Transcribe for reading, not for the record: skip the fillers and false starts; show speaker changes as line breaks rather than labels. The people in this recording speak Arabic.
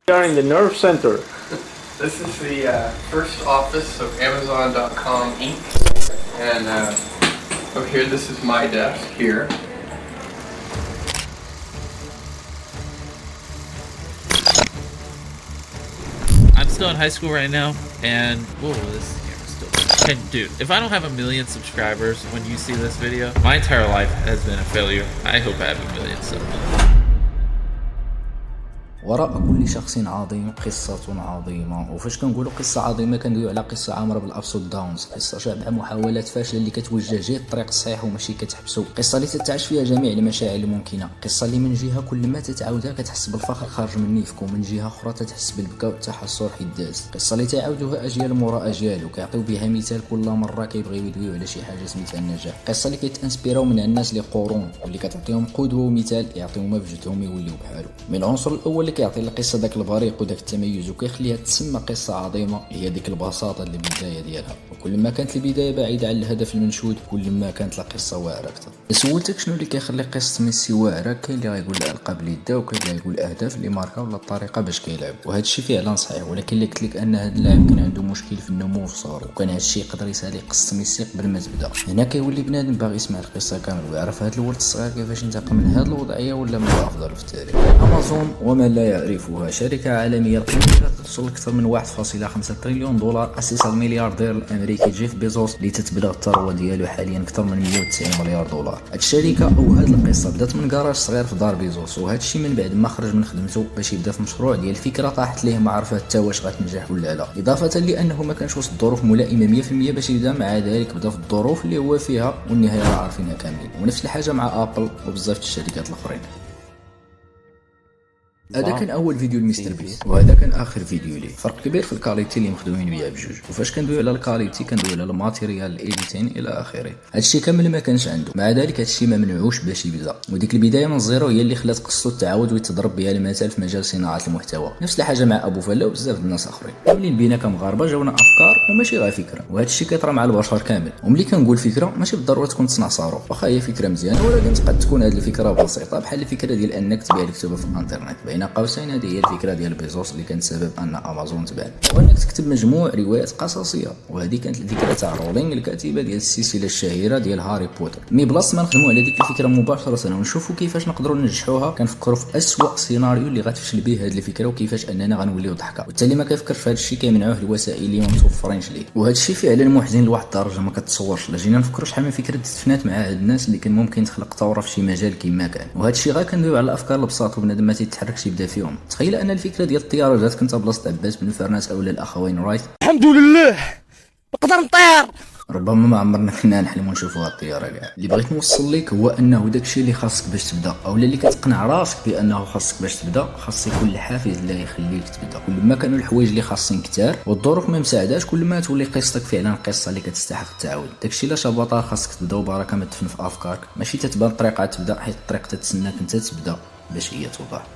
We are in the nerve center.
This is the first office of Amazon.com Inc. And up here, this is my desk here.
I'm still in high school right now, and whoa, this camera's still. And dude, if I don't have 1 million subscribers when you see this video, my entire life has been a failure. I hope I have 1 million subs.
وراء كل شخص عظيم قصة عظيمة، وفاش كنقولوا قصة عظيمة كندويو على قصة عامرة بالابس والداونز، قصة شابعة محاولات فاشلة اللي كتوجه جهة الطريق الصحيح وماشي كتحبسو، قصة اللي تتعاش فيها جميع المشاعر الممكنة، قصة اللي من جهة كل ما تتعاودها كتحس بالفخر خارج من نيفك، ومن جهة أخرى تتحس بالبكاء والتحسر حيت داز، قصة اللي تعاودوها أجيال مورا أجيال وكيعطيو بها مثال كل مرة كيبغيو يدويو على شي حاجة سميتها النجاح، قصة اللي كيتانسبيراو من الناس لقرون واللي كتعطيهم قدوة ومثال يعطيوهم بجدهم يوليو بحالو. من العنصر الأول اللي كيعطي القصة داك البريق وداك التميز وكيخليها تسمى قصة عظيمة هي ديك البساطة اللي بالبداية ديالها، وكل ما كانت البداية بعيدة عن الهدف المنشود كل ما كانت القصة واعرة أكثر. سولتك شنو اللي كيخلي قصة ميسي واعرة؟ كاين اللي غايقول الألقاب اللي دا، وكاين اللي غايقول الأهداف اللي ماركا ولا الطريقة باش كيلعب، وهذا الشيء فعلا صحيح، ولكن اللي قلت لك أن هذا اللاعب كان عنده مشكل في النمو في صغره، وكان هذا الشيء يقدر يسالي قصة ميسي قبل ما تبدا. هنا كيولي بنادم باغي يسمع القصة كامل ويعرف هذا الولد الصغير كيفاش ينتقل من هذه الوضعية ولا من الأفضل في التاريخ. أمازون ومن لا يعرفها شركة عالمية القيمة توصل أكثر من 1.5 تريليون دولار، أسسها الملياردير الأمريكي جيف بيزوس اللي تتبلغ الثروة ديالو حاليا أكثر من 190 مليار دولار. هاد الشركة أو هاد القصة بدات من كراج صغير في دار بيزوس، وهذا الشيء من بعد ما خرج من خدمته باش يبدا في مشروع ديال فكرة طاحت ليه ما عرفها حتى واش غتنجح ولا لا، إضافة لأنه ما كانش وسط الظروف ملائمة 100% باش يبدا، مع ذلك بدا في الظروف اللي هو فيها والنهاية راه عارفينها كاملين، ونفس الحاجة مع أبل وبزاف الشركات الأخرين. هذا كان اول فيديو لمستر بيست، وهذا كان اخر فيديو ليه. فرق كبير في الكاليتي اللي مخدومين بها بجوج، وفاش كندويو على الكاليتي كندويو على الماتيريال الايديتين الى اخره. هادشي كامل ما كانش عنده، مع ذلك هادشي ما منعوش باش يبدا، وديك البدايه من الزيرو هي اللي خلات قصته تعاود ويتضرب بها المثال في مجال صناعه المحتوى. نفس الحاجه مع ابو فلا وبزاف الناس اخرين، ملي بينا كمغاربه جاونا افكار وماشي غير فكره، وهادشي كيطرا مع البشر كامل. وملي كنقول فكره ماشي بالضروره تكون تصنع صاروخ، واخا هي فكره مزيانه، ولكن تقد تكون هذه الفكره بسيطه بحال الفكره ديال انك تبيع الكتب في الانترنت. بين قوسين هذه هي الفكره ديال بيزوس اللي كانت سبب ان امازون تبان، وانك تكتب مجموع روايات قصصيه، وهذه كانت الفكره تاع رولينغ الكاتبه ديال السلسله الشهيره ديال هاري بوتر. مي بلاص ما نخدموا على ديك الفكره مباشره ونشوفوا كيفاش نقدروا ننجحوها، كنفكروا في اسوء سيناريو اللي غتفشل به هذه الفكره وكيفاش اننا غنوليو ضحكه، والتالي ما كيفكرش في هذا الشيء كيمنعوه الوسائل اللي ما متوفرينش ليه، وهذا الشيء فعلا محزن لواحد الدرجه ما كتصورش. لا جينا نفكروا شحال من فكره تفنات مع هاد الناس اللي كان ممكن تخلق ثوره في شي مجال كما كان، وهذا الشيء غير كندويو على الافكار البساط وبنادم ما تيتحركش يبدا فيهم. تخيل ان الفكره ديال الطياره جات كنت بلاصه عباس بن فرناس اولا الاخوين رايت،
الحمد لله نقدر نطير.
ربما ما عمرنا كنا نحلموا نشوفوا هاد الطياره كاع. اللي بغيت نوصل لك هو انه داكشي اللي خاصك باش تبدا، اولا اللي كتقنع راسك بانه خاصك باش تبدا، خاص يكون الحافز اللي يخليك تبدا. كل ما كانوا الحوايج اللي خاصين كثار والظروف ما مساعداش، كل ما تولي قصتك فعلا قصه اللي كتستحق التعاود. داكشي علاش بطل خاصك تبدا وبركه ما تدفن في افكارك، ماشي تتبان الطريقه تبدا، حيت الطريق تتسناك انت تبدا باش هي توضح.